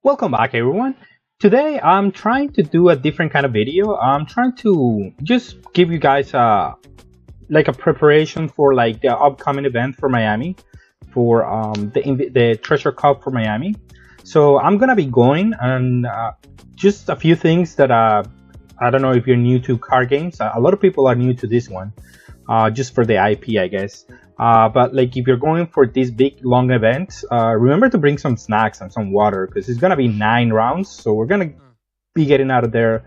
Welcome back, everyone. Today I'm trying to do a different kind of video. I'm trying to just give you guys like a preparation for like the upcoming event for Miami, for the Treasure Cup for Miami. So I'm gonna be going and just a few things that I don't know if you're new to card games. A lot of people are new to this one, just for the IP, I guess. But like if you're going for these big long events, remember to bring some snacks and some water because it's gonna be 9 rounds. So we're gonna be getting out of there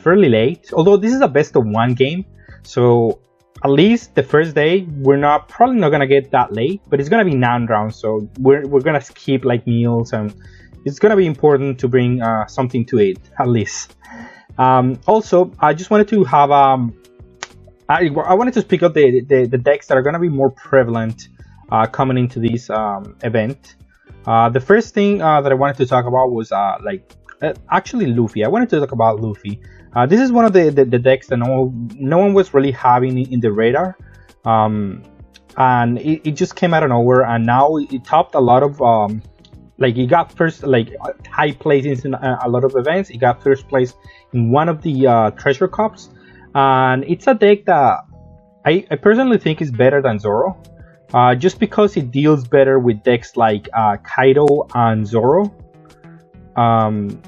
fairly late. Although this is a best of 1 game, so at least the first day we're probably not gonna get that late. But it's gonna be 9 rounds, so we're gonna skip like meals, and it's gonna be important to bring something to eat at least. Also, I just wanted to have I wanted to speak up the decks that are going to be more prevalent coming into this event. The first thing that I wanted to talk about was actually Luffy. I wanted to talk about Luffy. This is one of the decks that no one was really having in the radar, and it just came out of nowhere, and now it topped a lot of like it got first high places in a lot of events. It got first place in one of the Treasure Cups. And it's a deck that I personally think is better than Zoro, just because it deals better with decks like Kaido and Zoro. And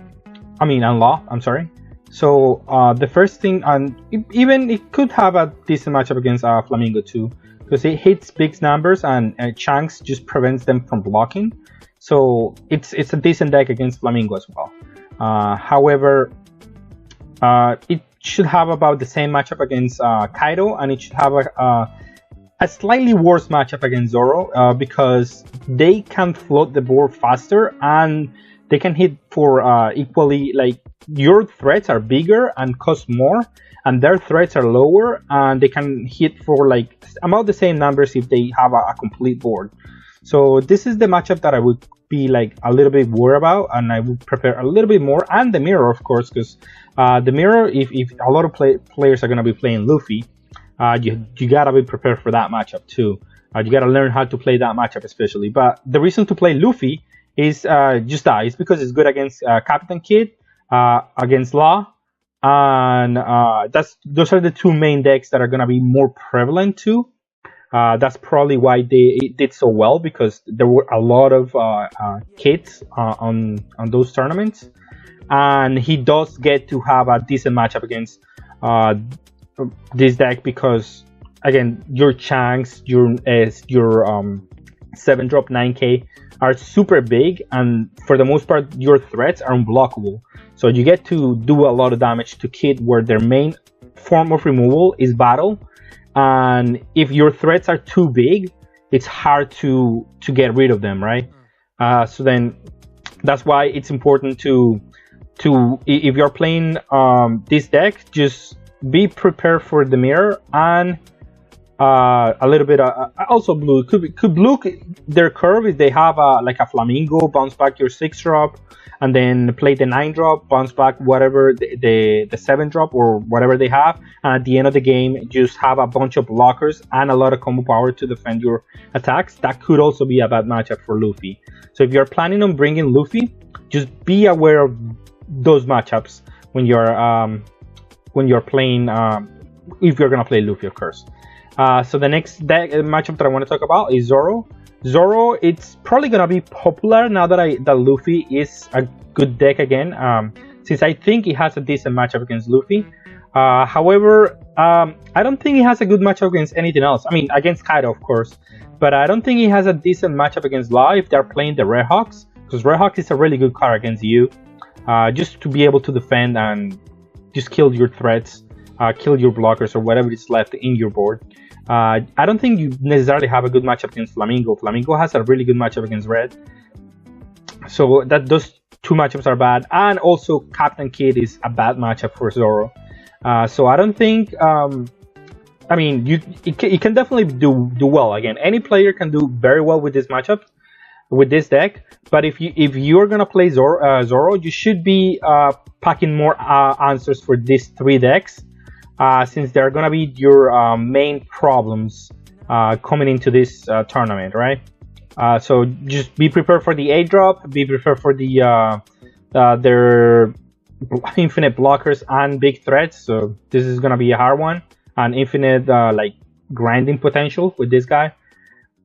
Law. I'm sorry. So the first thing, and even it could have a decent matchup against Flamingo too, because it hits big numbers and chunks just prevents them from blocking. So it's a decent deck against Flamingo as well. However, it should have about the same matchup against Kaido, and it should have a slightly worse matchup against Zoro because they can float the board faster and they can hit for equally, like your threats are bigger and cost more and their threats are lower, and they can hit for like about the same numbers if they have a complete board. So this is the matchup that I would be like a little bit worried about, and I would prepare a little bit more. And the mirror, of course, because the mirror, if a lot of players are going to be playing Luffy, you gotta be prepared for that matchup too. You gotta learn how to play that matchup especially. But the reason to play Luffy is just that. It's because it's good against Captain Kid, against Law, and those are the 2 main decks that are going to be more prevalent too. That's probably why they did so well, because there were a lot of kids on those tournaments, and he does get to have a decent matchup against this deck because, again, your chunks, your 7-drop 9k are super big, and for the most part your threats are unblockable, so you get to do a lot of damage to Kid, where their main form of removal is battle. And if your threats are too big, it's hard to get rid of them, right? So then that's why it's important to if you're playing this deck, just be prepared for the mirror and a little bit also blue. Could blue their curve if they have like a Flamingo, bounce back your 6-drop, and then play the 9-drop, bounce back whatever the 7-drop or whatever they have, and at the end of the game just have a bunch of blockers and a lot of combo power to defend your attacks. That could also be a bad matchup for Luffy. So if you're planning on bringing Luffy, just be aware of those matchups when you're playing, if you're gonna play Luffy, of course. So the next matchup that I want to talk about is Zoro. Zoro, it's probably gonna be popular now that Luffy is a good deck again, since I think he has a decent matchup against Luffy. However, I don't think he has a good matchup against anything else. I mean, against Kaido, of course, but I don't think he has a decent matchup against Law if they're playing the Red Hawks, because Red Hawks is a really good card against you, just to be able to defend and just kill your threats, kill your blockers or whatever is left in your board. I don't think you necessarily have a good matchup against Flamingo. Flamingo has a really good matchup against Red. So those 2 matchups are bad. And also Captain Kid is a bad matchup for Zoro. So I don't think... I mean, you can definitely do well. Again, any player can do very well with this matchup, with this deck. But if you're going to play Zoro, you should be packing more answers for these 3 decks. Since they're gonna be your main problems coming into this tournament, right? So just be prepared for the A drop. Be prepared for their infinite blockers and big threats. So this is gonna be a hard one, and infinite like grinding potential with this guy.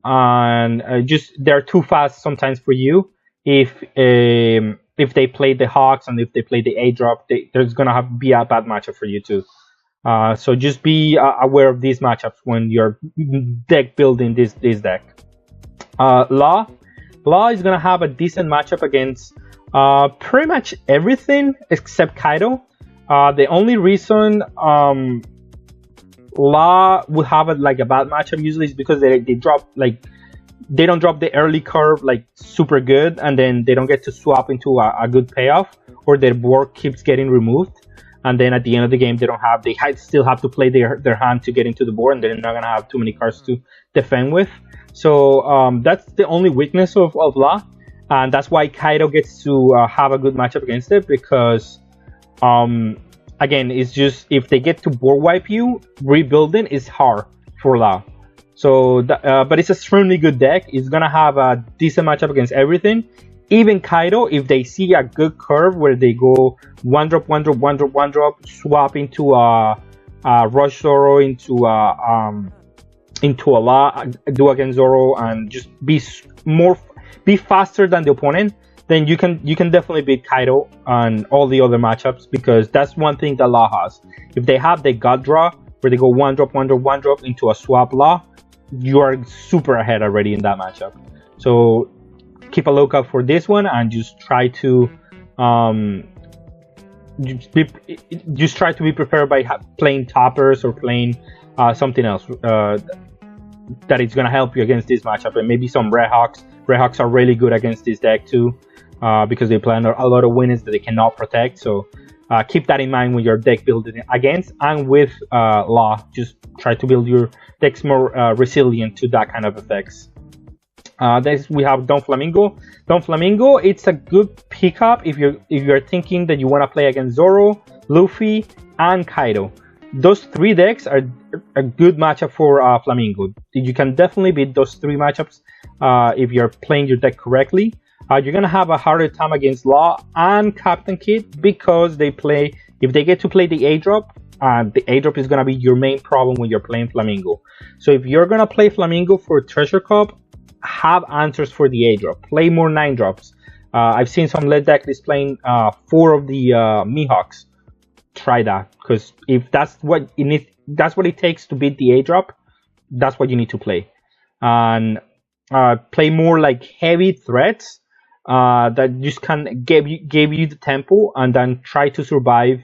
And just they're too fast sometimes for you. If they play the Hawks and if they play the A drop, there's gonna be a bad matchup for you too. So just be aware of these matchups when you're deck building this deck. Law is gonna have a decent matchup against pretty much everything except Kaido. The only reason Law would have a bad matchup usually is because they drop they don't drop the early curve like super good, and then they don't get to swap into a good payoff, or their board keeps getting removed, and then at the end of the game they still have to play their hand to get into the board, and they're not gonna have too many cards to defend with. So that's the only weakness of Law, and that's why Kaido gets to have a good matchup against it, because again, it's just if they get to board wipe you, rebuilding is hard for Law. So, but it's a extremely good deck. It's gonna have a decent matchup against everything. Even Kaido, if they see a good curve where they go 1-drop, 1-drop, 1-drop, 1-drop, swap into a Rush Zoro into a Law, do against Zoro, and just be faster than the opponent, then you can definitely beat Kaido on all the other matchups, because that's one thing that Law has. If they have the gut draw where they go 1-drop, 1-drop, 1-drop into a swap Law, you are super ahead already in that matchup. So keep a lookout for this one, and just try to just try to be prepared by playing toppers or playing something else that is going to help you against this matchup, and maybe some Red Hawks. Red Hawks are really good against this deck too, because they play a lot of winners that they cannot protect. So keep that in mind when you're deck building against, and with Law, just try to build your decks more resilient to that kind of effects. Next we have Don Flamingo. Don Flamingo, it's a good pickup if you're thinking that you want to play against Zoro, Luffy, and Kaido. Those three decks are a good matchup for Flamingo. You can definitely beat those three matchups if you're playing your deck correctly. You're gonna have a harder time against Law and Captain Kid, because if they get to play the A drop, the A drop is gonna be your main problem when you're playing Flamingo. So if you're gonna play Flamingo for Treasure Cup, have answers for the A drop. Play more 9-drops. I've seen some lead deck is playing 4 of the Mihawks. Try that, because if that's what it takes to beat the A drop, that's what you need to play. And play more like heavy threats that just can give you the tempo, and then try to survive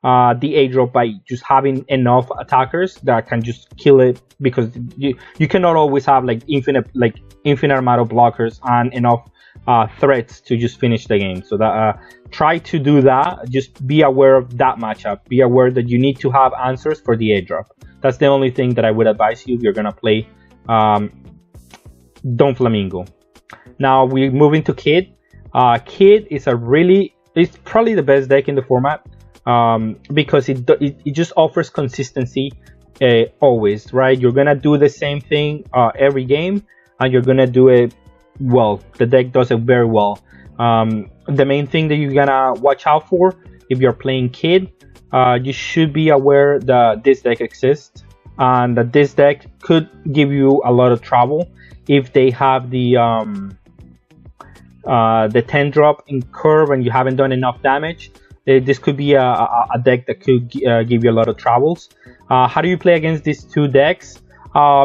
the A drop by just having enough attackers that can just kill it, because you cannot always have infinite amount of blockers and enough threats to just finish the game. So that try to do that. Just be aware of that matchup. Be aware that you need to have answers for the A drop. That's the only thing that I would advise you if you're gonna play Don Flamingo. Now we move into Kid. Kid is it's probably the best deck in the format, because it just offers consistency always, right? You're gonna do the same thing every game, and you're gonna do it well. The deck does it very well. The main thing that you're gonna watch out for if you're playing Kid, you should be aware that this deck exists, and that this deck could give you a lot of trouble if they have the 10-drop in curve and you haven't done enough damage. This could be a deck that could give you a lot of troubles. How do you play against these two decks?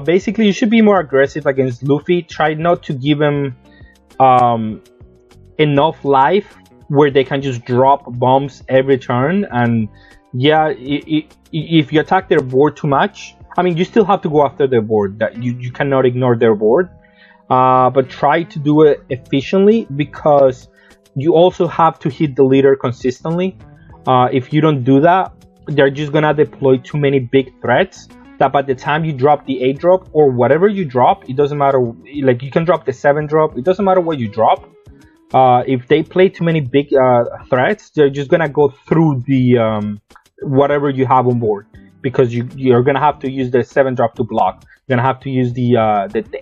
Basically, you should be more aggressive against Luffy. Try not to give him enough life where they can just drop bombs every turn. And yeah, if you attack their board too much, I mean, you still have to go after their board. That you cannot ignore their board, but try to do it efficiently, because you also have to hit the leader consistently. If you don't do that, they're just gonna deploy too many big threats that by the time you drop the 8-drop or whatever you drop, it doesn't matter. Like, you can drop the 7-drop, it doesn't matter what you drop. If they play too many big threats, they're just gonna go through the whatever you have on board, because you're gonna have to use the 7-drop to block. You're gonna have to use the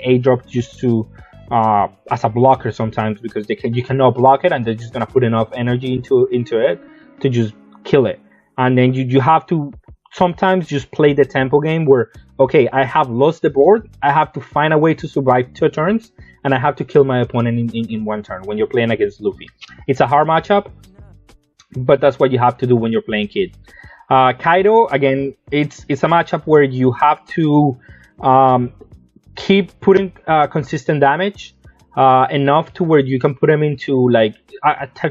8-drop just to as a blocker sometimes, because you cannot block it, and they're just gonna put enough energy into it to just kill it. And then you have to sometimes just play the tempo game where, okay, I have lost the board, I have to find a way to survive 2 turns, and I have to kill my opponent in 1 turn when you're playing against Luffy. It's a hard matchup, but that's what you have to do when you're playing Kid. Kaido, again, it's a matchup where you have to keep putting consistent damage enough to where you can put them into, like,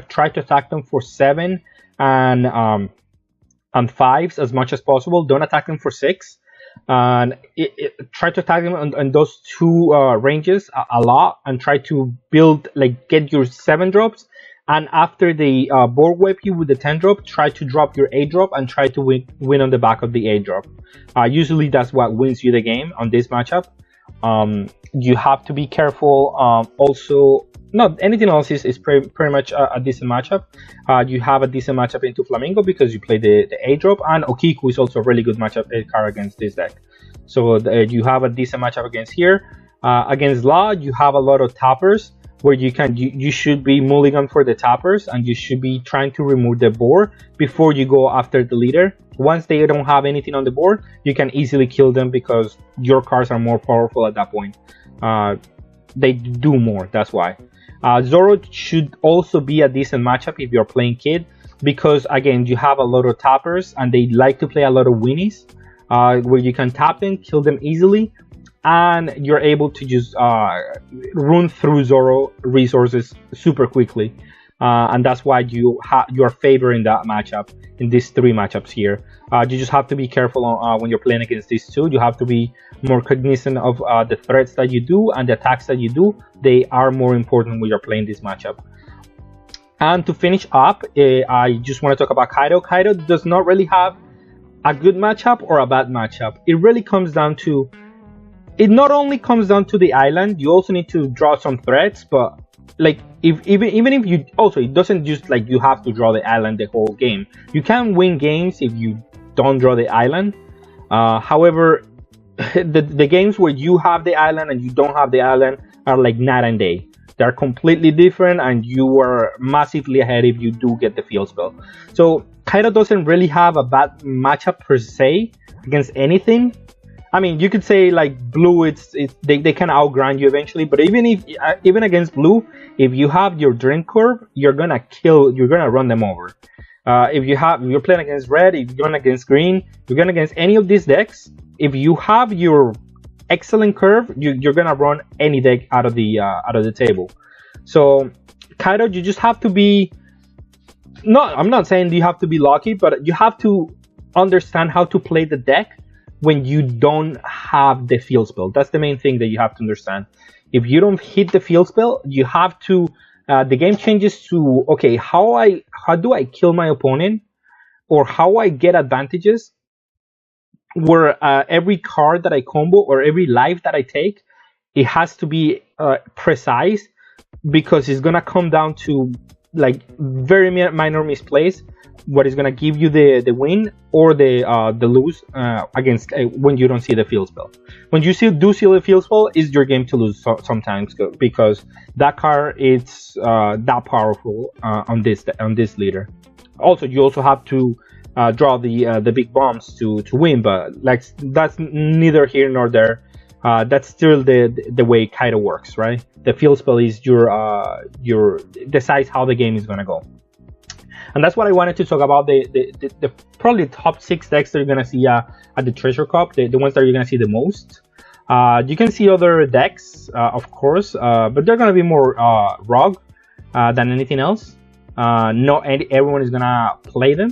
try to attack them for 7 and 5s as much as possible. Don't attack them for 6, and try to attack them on those 2 ranges a lot, and try to build, like, get your 7 drops. And after they board wipe you with the 10 drop, try to drop your 8 drop and try to win on the back of the 8 drop. Usually that's what wins you the game on this matchup. You have to be careful. Also, not anything else is pretty much a decent matchup. You have a decent matchup into Flamingo because you play the 8 drop, and Okiku is also a really good matchup card against this deck. So you have a decent matchup against here. Against Law, you have a lot of tappers, where you should be mulligan for the tappers, and you should be trying to remove the board before you go after the leader. Once they don't have anything on the board, you can easily kill them because your cards are more powerful at that point. They do more, that's why. Zoro should also be a decent matchup if you're playing Kid, because again, you have a lot of tappers and they like to play a lot of winnies, where you can tap them, kill them easily, and you're able to just run through Zoro resources super quickly. And that's why you are favoring that matchup in these 3 matchups here. You just have to be careful when you're playing against these 2. You have to be more cognizant of the threats that you do and the attacks that you do. They are more important when you're playing this matchup. And to finish up, I just want to talk about Kaido. Kaido does not really have a good matchup or a bad matchup. It really comes down to, it not only comes down to the island, you also need to draw some threats, but like even if you also, it doesn't just like you have to draw the island the whole game. You can win games if you don't draw the island. However, the games where you have the island and you don't have the island are like night and day. They're completely different, and you are massively ahead if you do get the field spell. So Kaido doesn't really have a bad matchup per se against anything. I mean, you could say like Blue, they can outgrind you eventually, but even against Blue, if you have your drink curve, you're gonna run them over. If you're playing against Red, if you're going against Green, you're going against any of these decks, if you have your excellent curve, you're gonna run any deck out of the table. So Kaido, you just have to be, I'm not saying you have to be lucky, but you have to understand how to play the deck when you don't have the field spell. That's the main thing that you have to understand. If you don't hit the field spell, you have to the game changes to, okay, how do I kill my opponent, or how I get advantages where every card that I combo or every life that I take, it has to be precise, because it's gonna come down to like very minor misplays what is gonna give you the win or the lose against when you don't see the field spell. When you do see the field spell, is your game to lose sometimes, because that card is that powerful on this leader. Also, you also have to draw the big bombs to win, but like that's neither here nor there. That's still the way Kaido works, right? The field spell is your decides how the game is gonna go. And that's what I wanted to talk about, the probably top 6 decks that you're gonna see at the Treasure Cup, the ones that you're gonna see the most. You can see other decks, of course, but they're gonna be more rogue than anything else. Not everyone is gonna play them.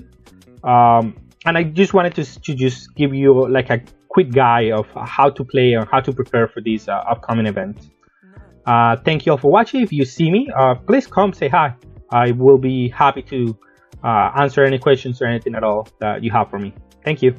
And I just wanted to just give you like a quick guide of how to play or how to prepare for these upcoming events. Thank you all for watching. If you see me, please come say hi. I will be happy to answer any questions or anything at all that you have for me. Thank you.